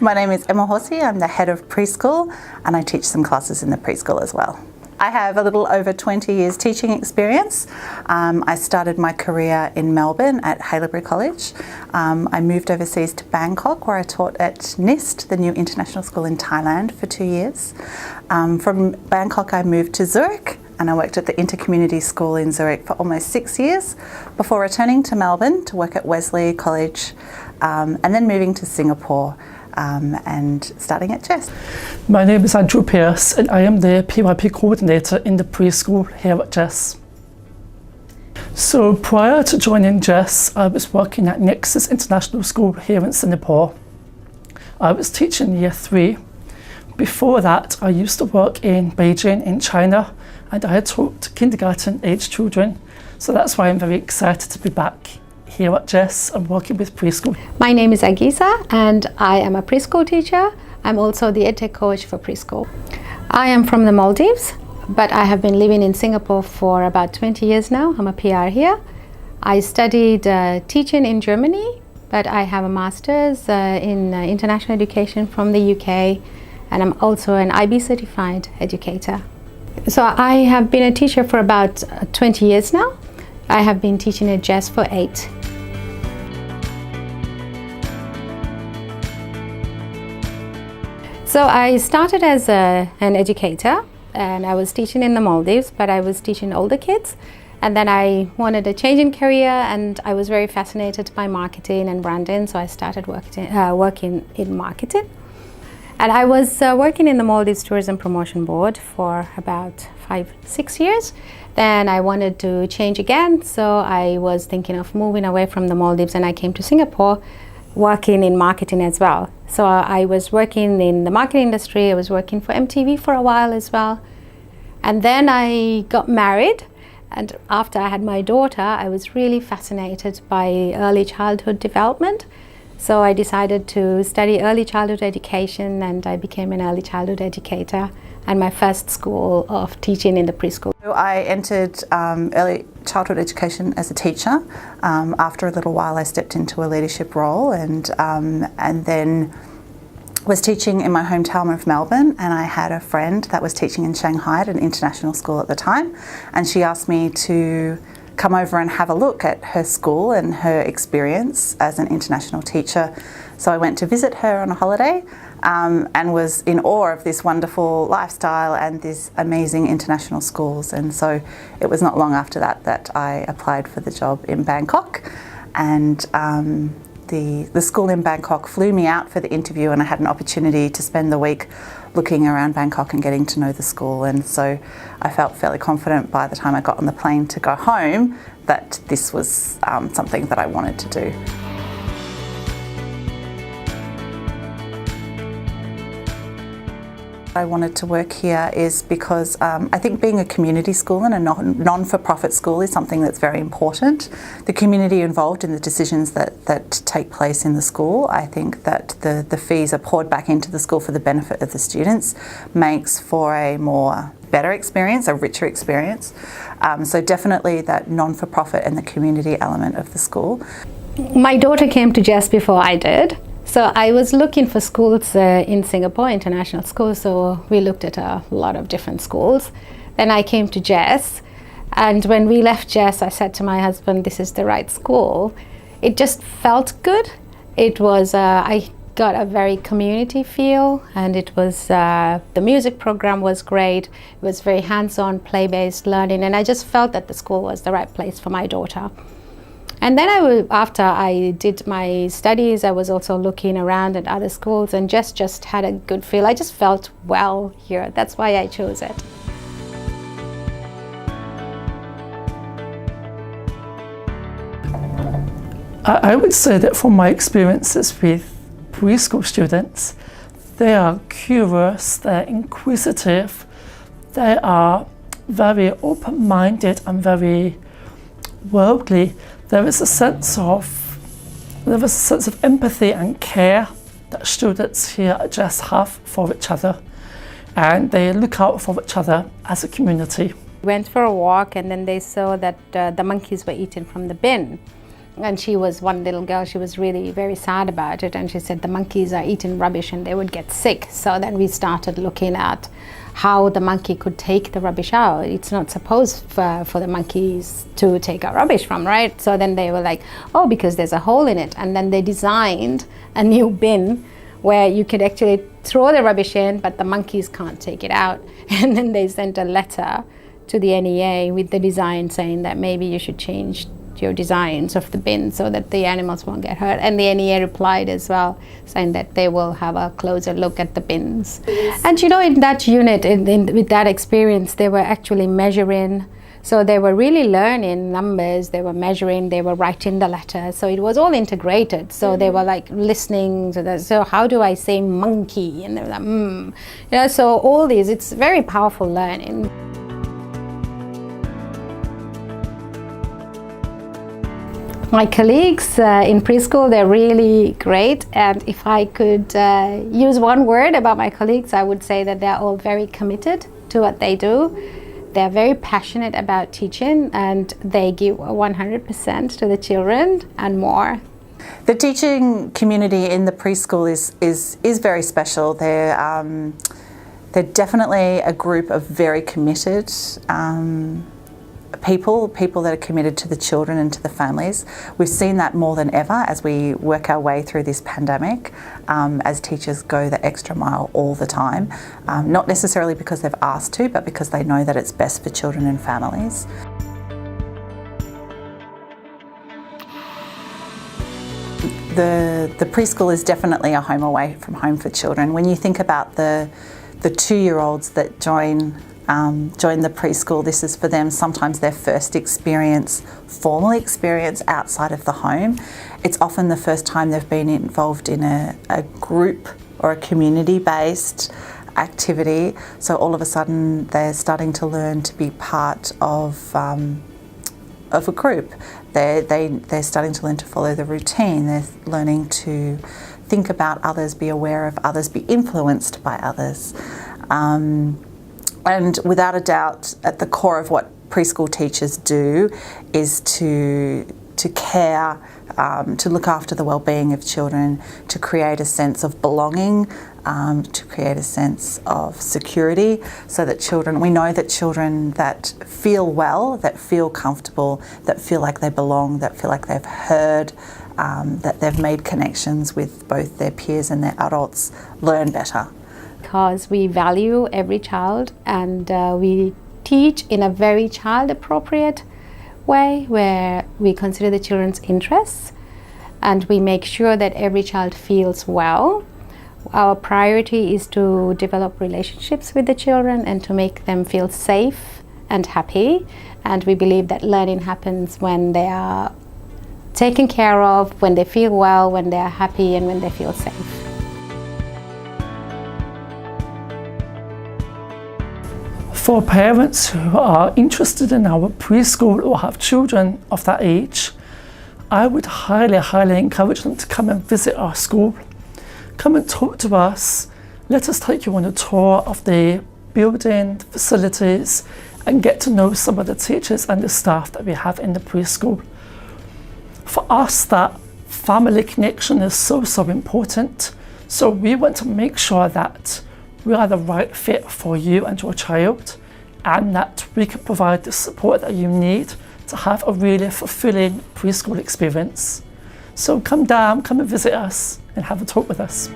My name is Emma Horsey. I'm the head of preschool and I teach some classes in the preschool as well. I have a little over 20 years teaching experience. I started my career in Melbourne at Haileybury College. I moved overseas to Bangkok where I taught at NIST, the new international school in Thailand, for 2 years. From Bangkok I moved to Zurich and I worked at the Intercommunity School in Zurich for almost 6 years before returning to Melbourne to work at Wesley College and then moving to Singapore and starting at GESS. My name is Andrew Pearce and I am the PYP coordinator in the preschool here at GESS. So prior to joining GESS, I was working at Nexus International School here in Singapore. I was teaching year 3. Before that, I used to work in Beijing in China and I had taught kindergarten age children. So that's why I'm very excited to be back here at GESS and working with preschool. My name is Agisa and I am a preschool teacher. I'm also the EdTech coach for preschool. I am from the Maldives, but I have been living in Singapore for about 20 years now. I'm a PR here. I studied teaching in Germany, but I have a master's in international education from the UK, and I'm also an IB certified educator. So I have been a teacher for about 20 years now. I have been teaching at GESS for 8. So I started as an educator and I was teaching in the Maldives, but I was teaching older kids. And then I wanted a change in career and I was very fascinated by marketing and branding, so I started working in marketing. And I was working in the Maldives Tourism Promotion Board for about 5-6 years. Then I wanted to change again, so I was thinking of moving away from the Maldives and I came to Singapore working in marketing as well. So I was working in the marketing industry, I was working for MTV for a while as well. And then I got married, and after I had my daughter, I was really fascinated by early childhood development. So I decided to study early childhood education and I became an early childhood educator and my first school of teaching in the preschool. I entered early childhood education as a teacher. After a little while I stepped into a leadership role and then was teaching in my hometown of Melbourne, and I had a friend that was teaching in Shanghai at an international school at the time, and she asked me to come over and have a look at her school and her experience as an international teacher. So I went to visit her on a holiday and was in awe of this wonderful lifestyle and these amazing international schools. And so it was not long after that I applied for the job in Bangkok, and the school in Bangkok flew me out for the interview and I had an opportunity to spend the week looking around Bangkok and getting to know the school, and so I felt fairly confident by the time I got on the plane to go home that this was something that I wanted to do. I wanted to work here is because I think being a community school and a non-for-profit school is something that's very important. The community involved in the decisions that take place in the school, I think that the fees are poured back into the school for the benefit of the students, makes for a better experience, a richer experience. So definitely that non-for-profit and the community element of the school. My daughter came to GESS before I did. So I was looking for schools in Singapore, international schools, so we looked at a lot of different schools. Then I came to GESS, and when we left GESS, I said to my husband, this is the right school. It just felt good. It was, I got a very community feel, and it was, the music program was great. It was very hands-on, play-based learning, and I just felt that the school was the right place for my daughter. And then after I did my studies, I was also looking around at other schools and just had a good feel. I just felt well here. That's why I chose it. I would say that from my experiences with preschool students, they are curious, they're inquisitive, they are very open-minded and very worldly. There is a sense of empathy and care that students here at GESS have for each other, and they look out for each other as a community. We went for a walk and then they saw that the monkeys were eating from the bin. And she was one little girl, she was really very sad about it, and she said the monkeys are eating rubbish and they would get sick. So then we started looking at how the monkey could take the rubbish out. It's not supposed for the monkeys to take our rubbish from, right? So then they were like, oh, because there's a hole in it. And then they designed a new bin where you could actually throw the rubbish in, but the monkeys can't take it out. And then they sent a letter to the NEA with the design saying that maybe you should change your designs of the bin so that the animals won't get hurt. And the NEA replied as well, saying that they will have a closer look at the bins. Yes. And you know, in that unit, with that experience, they were actually measuring. So they were really learning numbers, they were measuring, they were writing the letter. So it was all integrated. So they were like listening to that. So how do I say monkey? And they were like, You know, so all these, it's very powerful learning. My colleagues in preschool, they're really great. And if I could use one word about my colleagues, I would say that they're all very committed to what they do. They're very passionate about teaching and they give 100% to the children and more. The teaching community in the preschool is very special. They're definitely a group of very committed people that are committed to the children and to the families. We've seen that more than ever as we work our way through this pandemic, as teachers go the extra mile all the time, not necessarily because they've asked to, but because they know that it's best for children and families. The preschool is definitely a home away from home for children. When you think about the 2-year-olds that join the preschool, this is for them sometimes their first experience, formal experience outside of the home. It's often the first time they've been involved in a group or a community-based activity. So all of a sudden they're starting to learn to be part of a group. They're starting to learn to follow the routine. They're learning to think about others, be aware of others, be influenced by others. And without a doubt, at the core of what preschool teachers do is to care, to look after the well-being of children, to create a sense of belonging, to create a sense of security, so that we know that children that feel well, that feel comfortable, that feel like they belong, that feel like they've heard, that they've made connections with both their peers and their adults, learn better. Because we value every child and we teach in a very child-appropriate way where we consider the children's interests and we make sure that every child feels well. Our priority is to develop relationships with the children and to make them feel safe and happy. And we believe that learning happens when they are taken care of, when they feel well, when they are happy and when they feel safe. For parents who are interested in our preschool or have children of that age, I would highly encourage them to come and visit our school. Come and talk to us. Let us take you on a tour of the building, the facilities, and get to know some of the teachers and the staff that we have in the preschool. For us, that family connection is so important. So we want to make sure that we are the right fit for you and your child, and that we can provide the support that you need to have a really fulfilling preschool experience. So come down, come and visit us and have a talk with us.